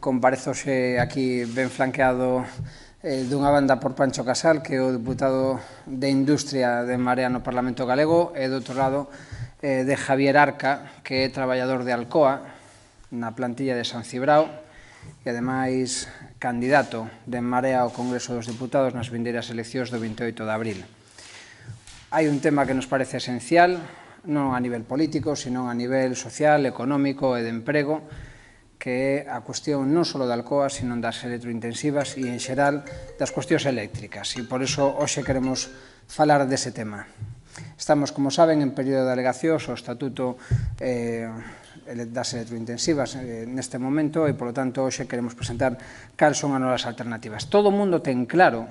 Comparezo xe aquí ben flanqueado dunha banda por Pancho Casal, que é o deputado de Industria de Marea no Parlamento Galego, e do outro lado de Javier Arca, que é traballador de Alcoa na plantilla de San Cibrao e, ademais, candidato de Marea ao Congreso dos Diputados nas vindeiras eleccións do 28 de abril. Hai un tema que nos parece esencial, non a nivel político, sino a nivel social, económico e de emprego, que é a cuestión non só da Alcoa, sino das electrointensivas e, en xeral, das cuestións eléctricas. E, por iso, hoxe queremos falar dese tema. Estamos, como saben, en período de alegacións ao Estatuto das electrointensivas neste momento e, polo tanto, hoxe queremos presentar cal son as novas alternativas. Todo o mundo ten claro,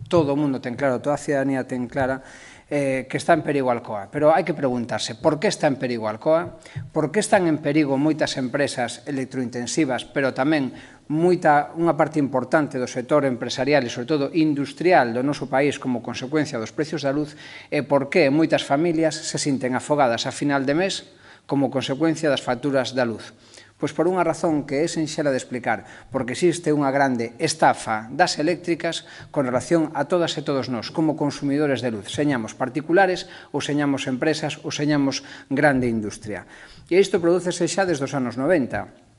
toda a cidadanía ten clara que está en perigo Alcoa, pero hai que preguntarse por que está en perigo Alcoa, por que están en perigo moitas empresas electrointensivas, pero tamén unha parte importante do sector empresarial e, sobre todo, industrial do noso país como consecuencia dos precios da luz, e por que moitas familias se sinten afogadas a final de mes como consecuencia das facturas da luz. Pois por unha razón que é sinxela de explicar, porque existe unha grande estafa das eléctricas con relación a todas e todos nós, como consumidores de luz, señamos particulares ou señamos empresas ou señamos grande industria. E isto prodúcese xa desde os anos 90,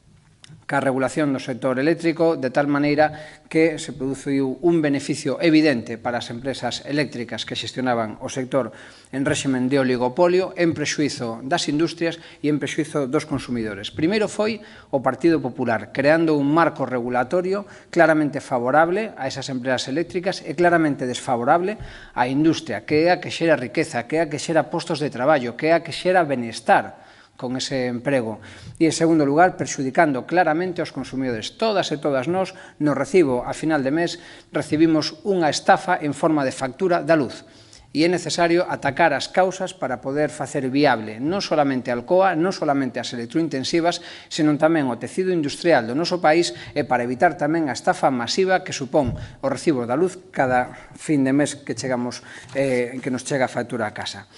ca regulación do sector eléctrico, de tal maneira que se produciu un beneficio evidente para as empresas eléctricas que xestionaban o sector en réximen de oligopolio, en prexuízo das industrias e en prexuízo dos consumidores. Primeiro foi o Partido Popular, creando un marco regulatorio claramente favorable a esas empresas eléctricas e claramente desfavorable á industria, que é a que xera riqueza, que é a que xera postos de traballo, que é a que xera benestar con ese emprego. E, en segundo lugar, perxudicando claramente aos consumidores. Todas e todas nós, no recibo a final de mes, recibimos unha estafa en forma de factura da luz. E é necesario atacar as causas para poder facer viable non solamente a Alcoa, non solamente as electrointensivas, senón tamén o tecido industrial do noso país e para evitar tamén a estafa masiva que supón o recibo da luz cada fin de mes que nos chega a factura a casa.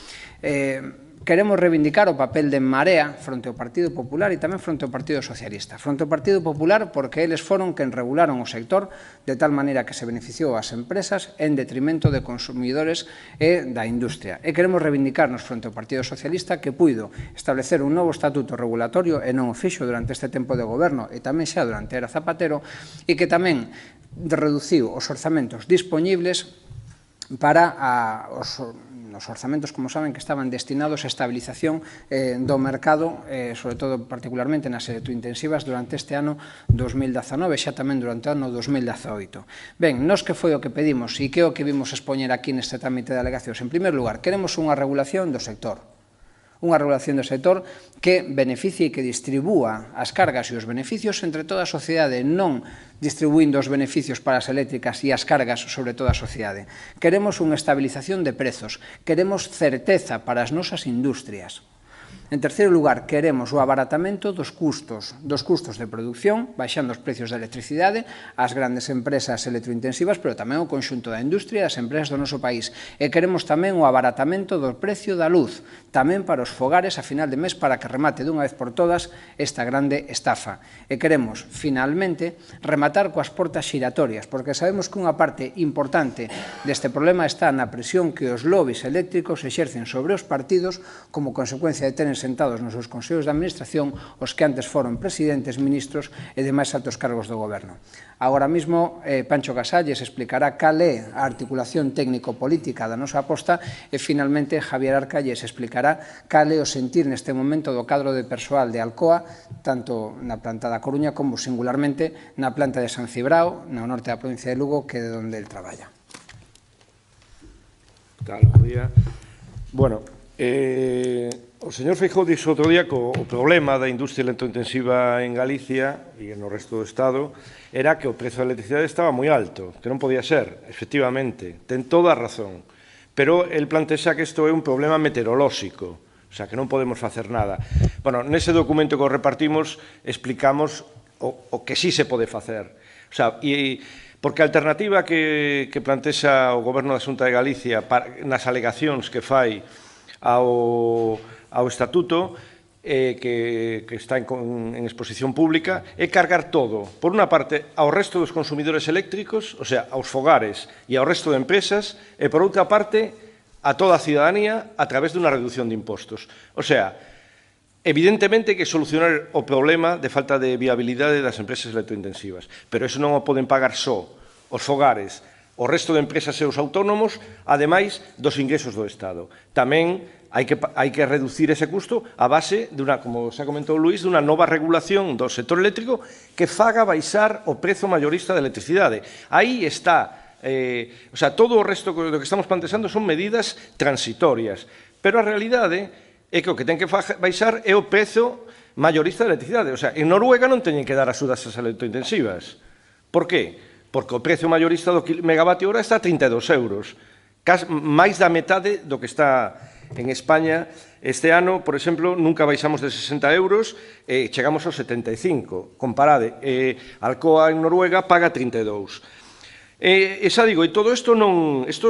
Queremos reivindicar o papel de Marea fronte ao Partido Popular e tamén fronte ao Partido Socialista. Fronte ao Partido Popular porque eles foron quen regularon o sector de tal maneira que se beneficiou as empresas en detrimento de consumidores e da industria. E queremos reivindicarnos fronte ao Partido Socialista que puido establecer un novo estatuto regulatorio e non o fixo durante este tempo de goberno e tamén xa durante a era Zapatero e que tamén reduciu os orzamentos dispoñibles para os orzamentos, como saben, que estaban destinados a estabilización do mercado, sobre todo particularmente nas electrointensivas durante este ano 2019 e xa tamén durante o ano 2018. Ben, nós que foi o que pedimos e que é o que vimos expoñer aquí neste trámite de alegacións? En primeiro lugar, queremos unha regulación do sector, que beneficie e que distribúa as cargas e os beneficios entre toda a sociedade, non distribuindo os beneficios para as eléctricas e as cargas sobre toda a sociedade. Queremos unha estabilización de prezos, queremos certeza para as nosas industrias. En terceiro lugar, queremos o abaratamento dos custos de produción, baixando os precios da electricidade ás grandes empresas electrointensivas, pero tamén o conxunto da industria e das empresas do noso país. E queremos tamén o abaratamento do precio da luz, tamén para os fogares a final de mes, para que remate dunha vez por todas esta grande estafa. E queremos, finalmente, rematar coas portas xiratorias, porque sabemos que unha parte importante deste problema está na presión que os lobbies eléctricos exercen sobre os partidos como consecuencia de ter sentados nos seus consellos de administración os que antes foron presidentes, ministros e demais altos cargos do goberno. Agora mesmo, Pancho Casal lles explicará cal é a articulación técnico-política da nosa aposta e, finalmente, Javier Arca lles explicará cal é o sentir neste momento do cadro de persoal de Alcoa, tanto na planta da Coruña como, singularmente, na planta de San Cibrao, no norte da provincia de Lugo, que é de onde el traballa. Bo día. Bueno, o señor Feijóo dixo outro día que o problema da industria electrointensiva en Galicia e no resto do Estado era que o prezo da electricidade estaba moi alto, que non podía ser, efectivamente, ten toda a razón. Pero el plantexa que isto é un problema meteorolóxico, o sea, que non podemos facer nada. Bueno, nese documento que repartimos explicamos o que sí se pode facer. O sea, porque a alternativa que plantexa o Goberno da Xunta de Galicia nas alegacións que fai ao Estatuto que está en exposición pública, é cargar todo, por unha parte, ao resto dos consumidores eléctricos, o sea, aos fogares e ao resto de empresas, e por outra parte, a toda a ciudadanía a través dunha reducción de impostos. O sea, evidentemente hai que solucionar o problema de falta de viabilidade das empresas electrointensivas, pero iso non o poden pagar só os fogares, o resto de empresas e os autónomos, ademais dos ingresos do Estado. Tamén hai que reducir ese custo a base como xa comentou Luís, dunha nova regulación do sector eléctrico que faga baixar o prezo maiorista da electricidade. Aí está, o sea, todo o resto do que estamos plantexando son medidas transitorias, pero a realidade é que o que ten que baixar é o prezo maiorista da electricidade. O sea, en Noruega non teñen que dar axudas ás electrointensivas. Por qué? Porque o prezo maiorista do megavatio hora está a 32 euros, máis da metade do que está en España. Este ano, por exemplo, nunca baixamos de 60 euros, chegamos aos 75. Comparade, Alcoa en Noruega paga 32. E xa digo, e todo isto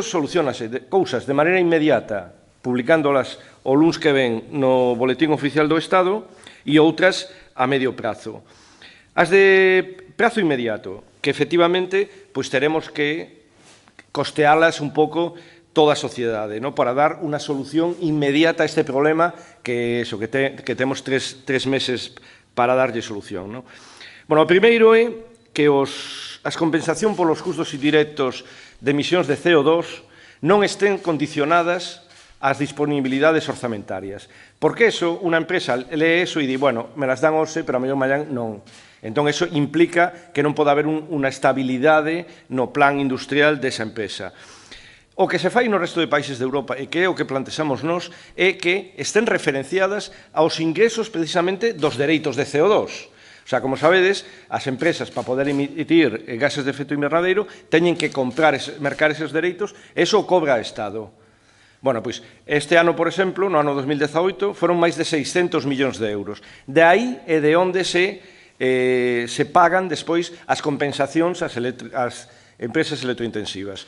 solucionase cousas de maneira inmediata, publicándolas o luns que ven no Boletín Oficial do Estado, e outras a medio prazo. As de prazo inmediato, que efectivamente pois teremos que costealas un pouco toda a sociedade, para dar unha solución inmediata a este problema que temos tres meses para darlle solución. Bueno, o primeiro é que as compensación polos custos indirectos de emisións de CO2 non estén condicionadas ás disponibilidades orzamentarias. Porque unha empresa lee eso e di, bueno, me las dan hoxe, pero a mellor mañán non. Entón, eso implica que non pode haber unha estabilidade no plan industrial desa empresa. O que se fai no resto de países de Europa e que é o que plantexamos nós é que estén referenciadas aos ingresos precisamente dos dereitos de CO2. O sea, como sabedes, as empresas para poder emitir gases de efecto invernadeiro teñen que mercar eses dereitos e iso o cobra o Estado. Bueno, pois, este ano, por exemplo, no ano 2018, foron máis de 600 millóns de euros. De aí é de onde se pagan despois as compensacións ás empresas electrointensivas.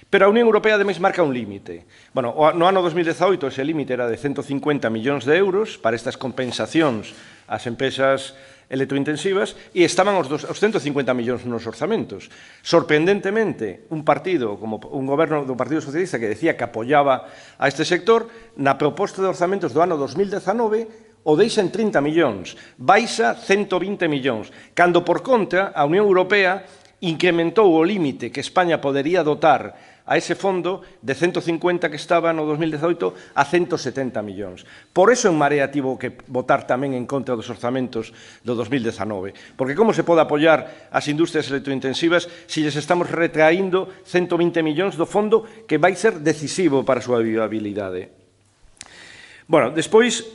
Pero a Unión Europea, ademais, marca un límite. Bueno, no ano 2018 ese límite era de 150 millóns de euros para estas compensacións ás empresas electrointensivas e estaban os 150 millóns nos orzamentos. Sorprendentemente, un goberno do Partido Socialista que decía que apoiaba a este sector, na proposta de orzamentos do ano 2019 o deixa en 30 millóns, baixa 120 millóns, cando por contra a Unión Europea incrementou o límite que España podería dotar a ese fondo de 150 que estaba no 2018 a 170 millóns. Por eso en Marea tivo que votar tamén en contra dos orzamentos do 2019. Porque como se pode apoiar as industrias electrointensivas se lles estamos retraíndo 120 millóns do fondo que vai ser decisivo para a súa viabilidade? Bueno, despois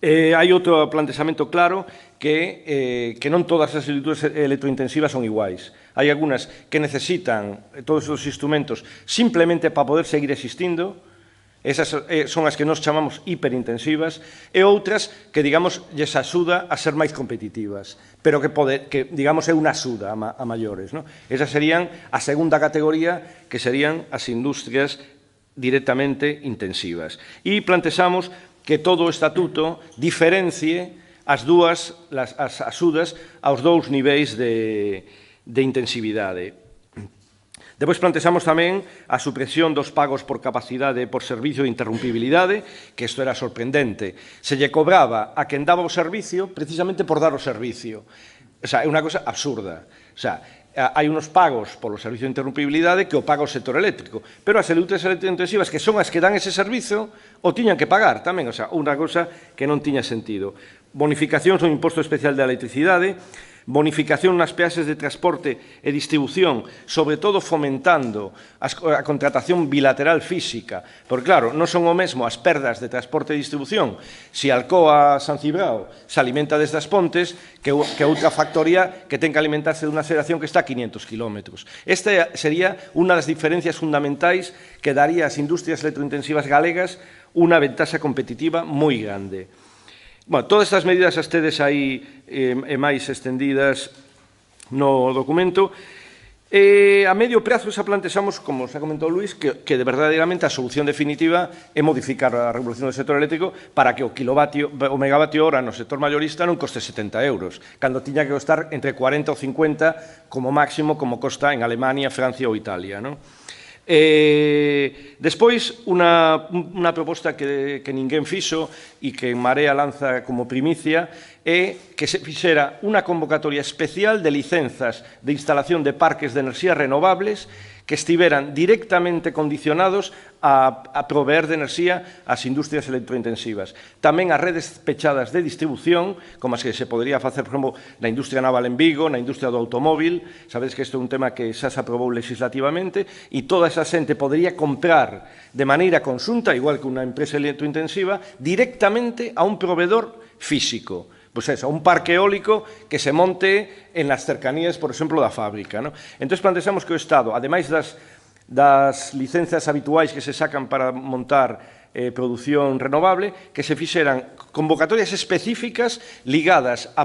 hai outro plantexamento claro que non todas as industrias electrointensivas son iguais. Hai algunhas que necesitan todos os instrumentos simplemente para poder seguir existindo, esas son as que nos chamamos hiperintensivas, e outras que, digamos, lles axuda a ser máis competitivas, pero que digamos, é unha axuda a maiores. Esas serían a segunda categoría, que serían as industrias directamente intensivas. E plantexamos que todo o estatuto diferencie as axudas aos dous niveis de intensividade. Depois plantexamos tamén a supresión dos pagos por capacidade e por servicio de interrumpibilidade, que isto era sorprendente. Se lle cobraba a quen daba o servicio precisamente por dar o servicio. O sea, é unha cosa absurda. O sea, hai unos pagos polo servicio de interrumpibilidade que o paga o sector eléctrico, pero as industrias electrointensivas, que son as que dan ese servicio, o tiñan que pagar tamén. O sea, unha cosa que non tiña sentido. Bonificacións do imposto especial da electricidade, bonificación nas peaxes de transporte e distribución, sobre todo fomentando a contratación bilateral física, porque, claro, non son o mesmo as perdas de transporte e distribución se Alcoa San Cibrao se alimenta desde as Pontes que outra factoría que ten que alimentarse dunha xeración que está a 500 kilómetros. Esta sería unha das diferencias fundamentais que daría ás industrias electrointensivas galegas unha ventaxa competitiva moi grande. Bueno, todas estas medidas as tedes aí máis extendidas no documento A medio prazo xa plantexamos, como xa comentou Luís, que verdadeiramente a solución definitiva é modificar a regulación do sector eléctrico para que o megavatio hora no sector mayorista non coste 70 euros, cando tiña que costar entre 40 ou 50 como máximo, como costa en Alemania, Francia ou Italia, non? Despois, unha proposta que ninguén fixo e que en Marea lanza como primicia é que se fixera unha convocatoria especial de licenzas de instalación de parques de enerxías renovables que estiveran directamente condicionados a proveer de enerxía ás industrias electrointensivas. Tamén as redes pechadas de distribución, como as que se podría facer, por exemplo, na industria naval en Vigo, na industria do automóvil. Sabedes que isto é un tema que xa se aprobou legislativamente e toda esa xente podría comprar de maneira conxunta, igual que unha empresa electrointensiva, directamente a un proveedor físico. Pois eso, un parque eólico que se monte en las cercanías, por exemplo, da fábrica. Entón, plantexamos que o Estado, ademais das licencias habituais que se sacan para montar produción renovable, que se fixeran convocatorias específicas ligadas a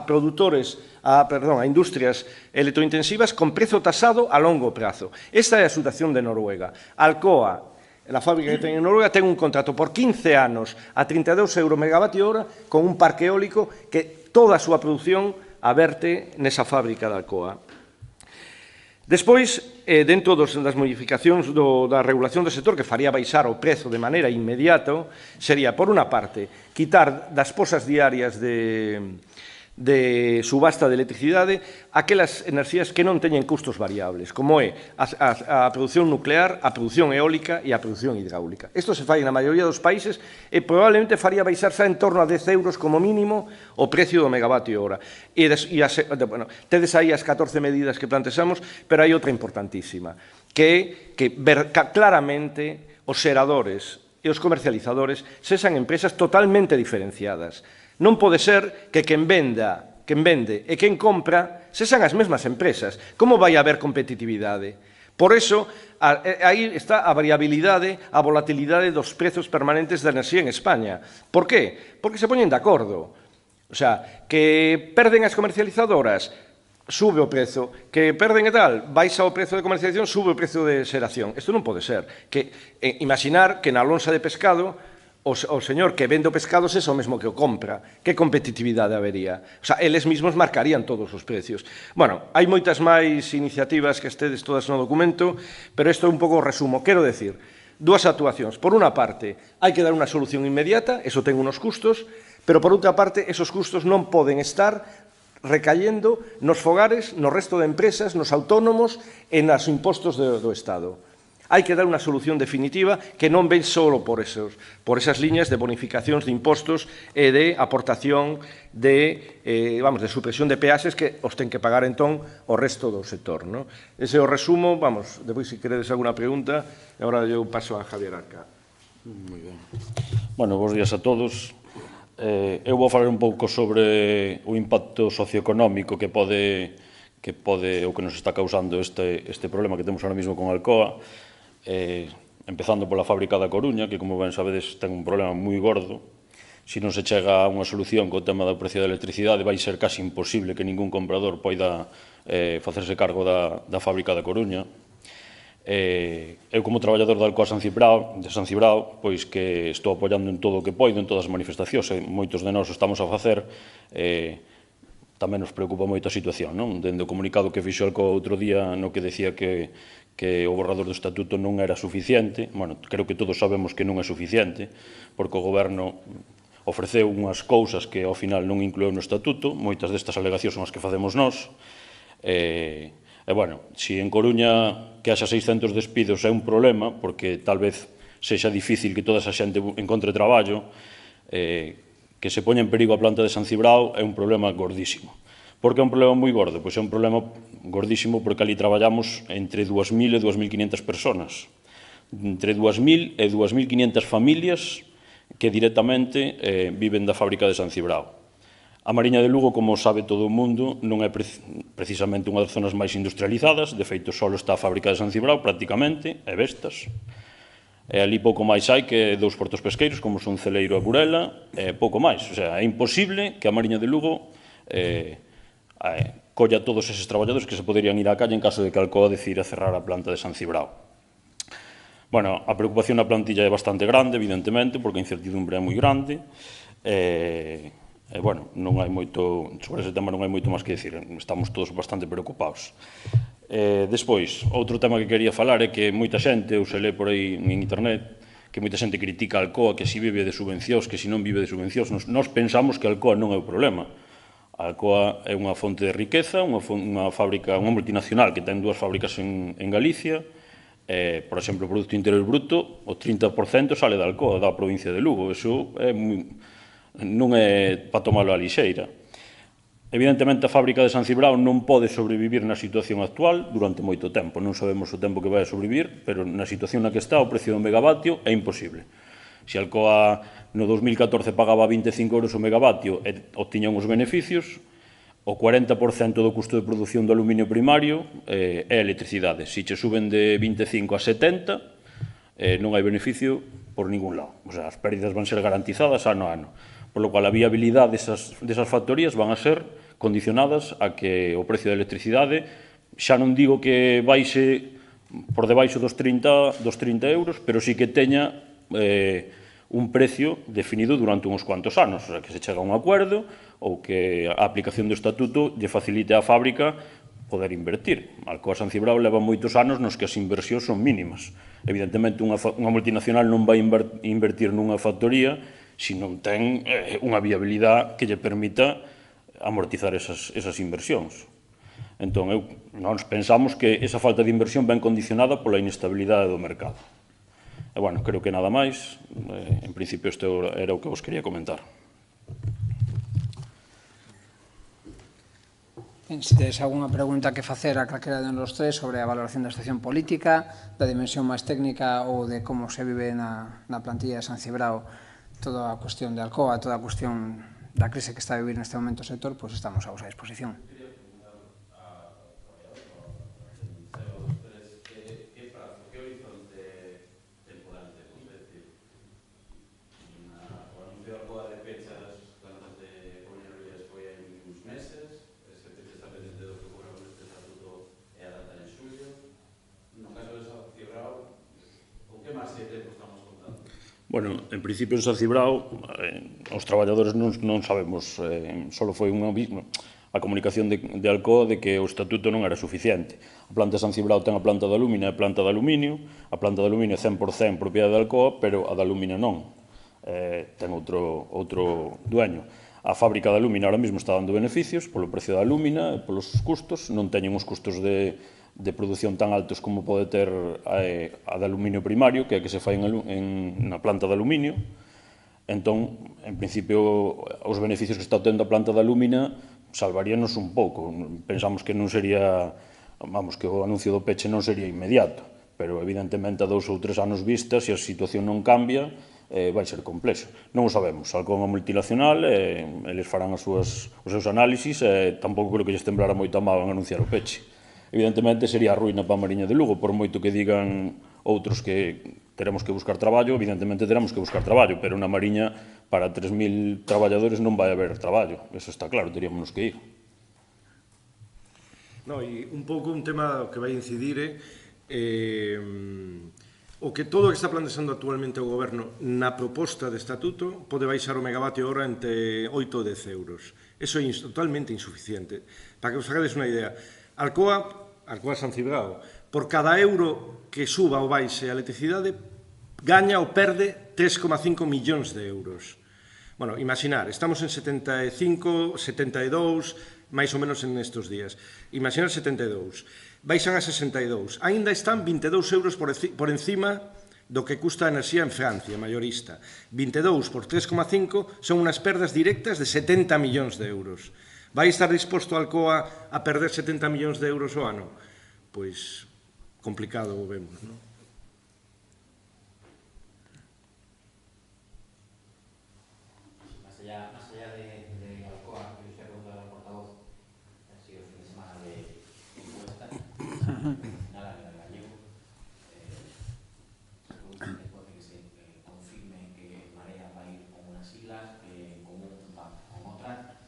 industrias electrointensivas con prezo tasado a longo prazo. Esta é a situación de Noruega. Alcoa, a fábrica que ten en Noruega, ten un contrato por 15 anos a 32 euros megavatio hora con un parque eólico que toda a súa produción a verte nesa fábrica de Alcoa. Despois, dentro das modificacións da regulación do sector que faría baixar o prezo de maneira inmediata, sería, por unha parte, quitar das posas diarias de subasta de electricidade aquelas enerxías que non teñen custos variables, como é a produción nuclear, a produción eólica e a produción hidráulica. Isto se fai na maioría dos países e probablemente faría baixarse en torno a 10 euros como mínimo o precio do megavatio hora. Tedes aí as 14 medidas que plantexamos, pero hai outra importantísima, que é que ver claramente os xeradores e os comercializadores sexan empresas totalmente diferenciadas. Non pode ser que quen vende e quen compra sexan as mesmas empresas. Como vai haber competitividade? Por iso, aí está a variabilidade, a volatilidade dos prezos permanentes da enerxía en España. Por qué? Porque se poñen de acordo. O sea, que perden as comercializadoras, sube o prezo, que perden e tal, baixa o prezo de comercialización, sube o prezo de xeración. Isto non pode ser. Imaginar que na lonxa de pescado o señor que vende o pescado é o mesmo que o compra. Que competitividade habería? O sea, eles mesmos marcarían todos os precios. Bueno, hai moitas máis iniciativas que estedes todas no documento, pero isto é un pouco o resumo. Quero decir, dúas actuacións. Por unha parte, hai que dar unha solución inmediata, eso ten unos custos, pero por outra parte, esos custos non poden estar recayendo nos fogares, no resto de empresas, nos autónomos e nos impostos do Estado. Hai que dar unha solución definitiva que non ven só por esas liñas de bonificacións de impostos e de aportación de supresión de peaxes que os ten que pagar entón o resto do sector. Ese é o resumo, depois se queredes alguna pregunta, e agora eu paso a Javier Arca. Moi ben. Bueno, bons días a todos. Eu vou falar un pouco sobre o impacto socioeconómico que pode ou que nos está causando este problema que temos ahora mesmo con Alcoa. Empezando pola fábrica da Coruña, que, como ben sabedes, ten un problema moi gordo. Se non se chega a unha solución co tema do precio da electricidade, vai ser casi imposible que ningún comprador poida facerse cargo da fábrica da Coruña. Eu, como traballador da Alcoa de San Cibrao, pois que estou apoiando en todo o que poido, en todas as manifestacións, e moitos de nós estamos a facer, tamén nos preocupa moito a situación, non? Dende o comunicado que fixo Alcoa outro día, no que decía que o borrador do estatuto non era suficiente. Bueno, creo que todos sabemos que non é suficiente, porque o goberno ofreceu unhas cousas que ao final non inclueu no estatuto, moitas destas alegacións son as que facemos nós. Bueno, se en Coruña que haxa 600 despidos é un problema, porque tal vez sexa difícil que toda esa xente encontre traballo, que se poña en perigo a planta de San Cibrao é un problema gordísimo. Por que é un problema moi gordo? Pois é un problema gordísimo porque ali traballamos entre 2.000 e 2.500 personas. Entre 2.000 e 2.500 familias que directamente viven da fábrica de San Cibrao. A Mariña de Lugo, como sabe todo o mundo, non é precisamente unha das zonas máis industrializadas. De feito, só está a fábrica de San Cibrao, prácticamente, e Vestas. E ali pouco máis hai que dous portos pesqueiros, como son Celeiro e Burela, e pouco máis. O sea, é imposible que a Mariña de Lugo colla todos eses traballadores que se poderían ir á calle en caso de que Alcoa decida cerrar a planta de San Cibrao. Bueno, a preocupación na plantilla é bastante grande, evidentemente, porque a incertidumbre é moi grande. Bueno, non hai moito, sobre ese tema non hai moito máis que dicir, estamos todos bastante preocupados. Despois, outro tema que quería falar é que moita xente, ou se lê por aí en internet, que moita xente critica a Alcoa, que si vive de subvencións, que si non vive de subvencións. Nós pensamos que a Alcoa non é o problema. A Alcoa é unha fonte de riqueza, unha fábrica, unha multinacional que ten 2 fábricas en Galicia. Por exemplo, o Produto Interior Bruto, o 30% sale da Alcoa, da provincia de Lugo. Eso non é para tomalo a lixeira. Evidentemente, a fábrica de San Cibrao non pode sobrevivir na situación actual durante moito tempo. Non sabemos o tempo que vai a sobrevivir, pero na situación na que está, o precio do megavatio é imposible. Se a Alcoa no 2014 pagaba 25 euros o megavatio e obtiñan os beneficios, o 40% do custo de produción do aluminio primario é electricidade. Se che suben de 25 a 70, non hai beneficio por ningún lado. O sea, as pérdidas van ser garantizadas ano a ano. Por lo cual, a viabilidade desas factorías van a ser condicionadas a que o precio da electricidade, xa non digo que baixe por debaixo dos 30 euros, pero sí que teña un precio definido durante uns cuantos anos, o sea, que se chega a un acordo ou que a aplicación do estatuto lle facilite á fábrica poder invertir. Alcoa San Cibrao leva moitos anos nos que as inversións son mínimas. Evidentemente, unha multinacional non vai invertir nunha factoría se non ten unha viabilidade que lle permita amortizar esas inversións. Entón, nós pensamos que esa falta de inversión ven condicionada pola inestabilidade do mercado. E, bueno, creo que nada máis. En principio, isto era o que vos quería comentar. Se tedes algunha pregunta que facer a calquera de nós tres sobre a valoración da situación política, da dimensión máis técnica ou de como se vive na plantilla de San Cibrao toda a cuestión de Alcoa, toda a cuestión da crise que está a vivir neste momento o sector, pois estamos a vosa disposición. Bueno, en principio en San Cibrao, os traballadores non sabemos, só foi a comunicación de Alcoa de que o estatuto non era suficiente. A planta de San Cibrao ten a planta de alumina e a planta de aluminio. A planta de aluminio é 100% propiedade de Alcoa, pero a de alumina non. Ten outro dueño. A fábrica de alumina ahora mesmo está dando beneficios polo precio da alumina e polos custos. Non teñen os custos de produción tan altos como pode ter a de aluminio primario, que é que se fai na planta de aluminio. Entón, en principio, os beneficios que está tendo a planta de alumina salvaríanos un pouco. Pensamos que non sería, que o anuncio do peche non sería inmediato, pero evidentemente a 2 ou 3 anos vista, se a situación non cambia, vai ser complexo. Non o sabemos. Alcoa é unha multinacional, eles farán os seus análisis, e tampouco creo que lles temblara moito a mão en anunciar o peche. Evidentemente sería a ruína para a Mariña de Lugo, por moito que digan outros que teremos que buscar traballo, evidentemente teremos que buscar traballo, pero na Mariña para 3.000 traballadores non vai haber traballo, eso está claro, teríamos que ir. E un pouco un tema que vai incidir o que todo o que está planteando actualmente o goberno na proposta de estatuto pode baixar o megavatio hora entre 8 e 10 euros. Eso é totalmente insuficiente. Para que os hagades unha idea, Alcoa San Cibrao, por cada euro que suba ou baixe a electricidade, gaña ou perde 3,5 millóns de euros. Bueno, imaginar, estamos en 75, 72, máis ou menos en estes días. Imaginar 72, baixan a 62, aínda están 22 euros por encima do que custa a enerxía en Francia, maiorista. 22 por 3,5 son unhas perdas directas de 70 millóns de euros. Vai estar disposto Alcoa a perder 70 millóns de euros ao ano? Pois complicado o vemos, non? Más allá de Alcoa, que yo se ha preguntado al portavoz, ha sido el fin de semana de encuestas, nada en el gallego, se produce después de que se confirme que Marea va a ir con unas siglas, en común va con otras,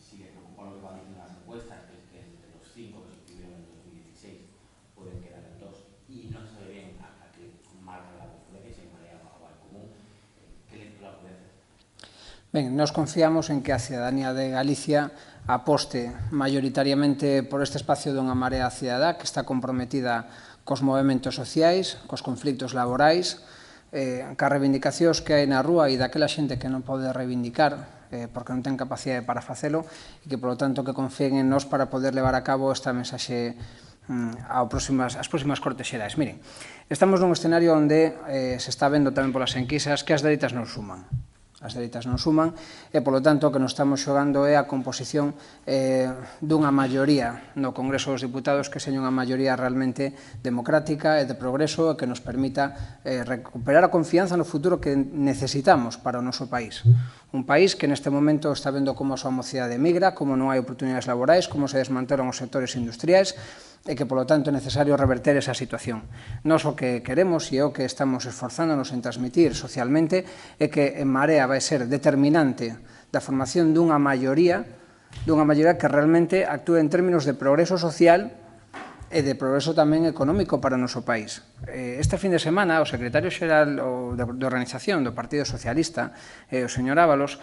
sigue preocupado lo que va a decir las Ben, nos confiamos en que a cidadanía de Galicia aposte maioritariamente por este espacio dunha marea cidadá que está comprometida cos movementos sociais, cos conflictos laborais, cas reivindicacións que hai na rúa e daquela xente que non pode reivindicar porque non ten capacidade para facelo e que, polo tanto, que confíen en nós para poder levar a cabo esta mensaxe ás próximas Cortes Xerais. Miren, estamos nun escenario onde se está vendo tamén polas enquisas que as dereitas non suman. As dereitas non suman e, polo tanto, o que nos estamos xogando é a composición dunha maioría no Congreso dos Diputados que seña unha maioría realmente democrática e de progreso e que nos permita recuperar a confianza no futuro que necesitamos para o noso país. Un país que neste momento está vendo como a súa mocidade migra, como non hai oportunidades laborais, como se desmantelan os sectores industriais, e que, polo tanto, é necesario reverter esa situación. Nós o que queremos e o que estamos esforzándonos en transmitir socialmente é que En Marea vai ser determinante da formación dunha maioría que realmente actúe en términos de progreso social e de progreso tamén económico para o noso país. Este fin de semana, o secretario xeral de organización do Partido Socialista, o señor Ábalos,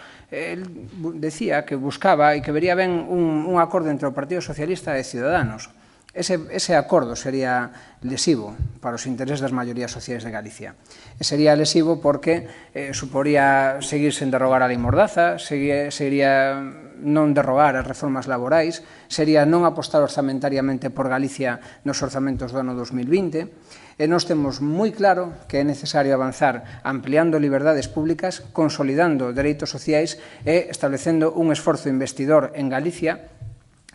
decía que buscaba e que vería ben un acordo entre o Partido Socialista e Ciudadanos. Ese acordo sería lesivo para os intereses das maiorías sociais de Galicia. E sería lesivo porque suporía seguir sen derrogar a lei Mordaza, sería non derrogar as reformas laborais, sería non apostar orzamentariamente por Galicia nos orzamentos do ano 2020, e nós temos moi claro que é necesario avanzar ampliando liberdades públicas, consolidando dereitos sociais e establecendo un esforzo investidor en Galicia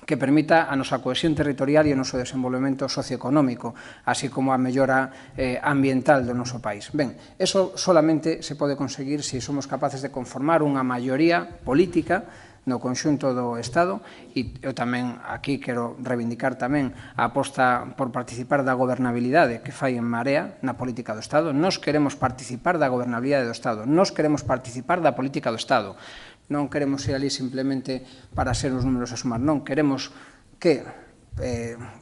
que permita a nosa cohesión territorial e o noso desenvolvemento socioeconómico, así como a mellora ambiental do noso país. Ben, eso solamente se pode conseguir se somos capaces de conformar unha maioría política no conxunto do Estado e eu tamén aquí quero reivindicar tamén a aposta por participar da gobernabilidade que fai En Marea na política do Estado. Nós queremos participar da gobernabilidade do Estado, nós queremos participar da política do Estado. Non queremos ir ali simplemente para ser os números a sumar, non, queremos que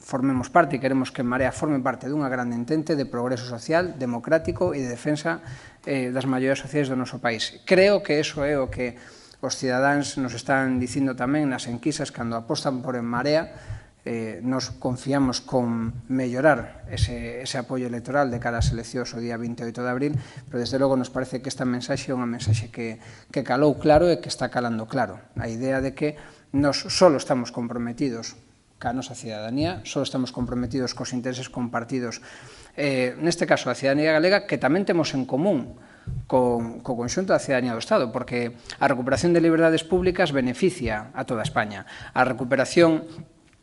formemos parte e queremos que En Marea forme parte dunha grande entente de progreso social, democrático e de defensa das maiorías sociais do noso país. Creo que iso é o que os cidadáns nos están dicindo tamén nas enquisas cando apostan por En Marea. Nos confiamos con mellorar ese apoio electoral de cara ás eleccións o día 28 de abril, pero desde logo nos parece que esta mensaxe é unha mensaxe que calou claro e que está calando claro. A idea de que nos só estamos comprometidos ca nosa cidadanía, só estamos comprometidos cos intereses compartidos, neste caso a cidadanía galega, que tamén temos en común co conxunto da cidadanía do Estado, porque a recuperación de liberdades públicas beneficia a toda España. A recuperación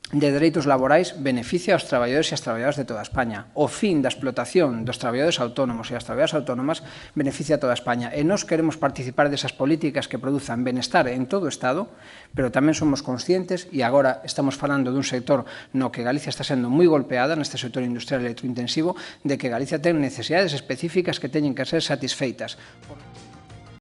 de dereitos laborais beneficia aos traballadores e as traballadoras de toda España. O fin da explotación dos traballadores autónomos e das traballadoras autónomas beneficia a toda España. E nós queremos participar desas políticas que produzan benestar en todo o Estado, pero tamén somos conscientes, e agora estamos falando dun sector no que Galicia está sendo moi golpeada, neste sector industrial electrointensivo, de que Galicia ten necesidades específicas que teñen que ser satisfeitas.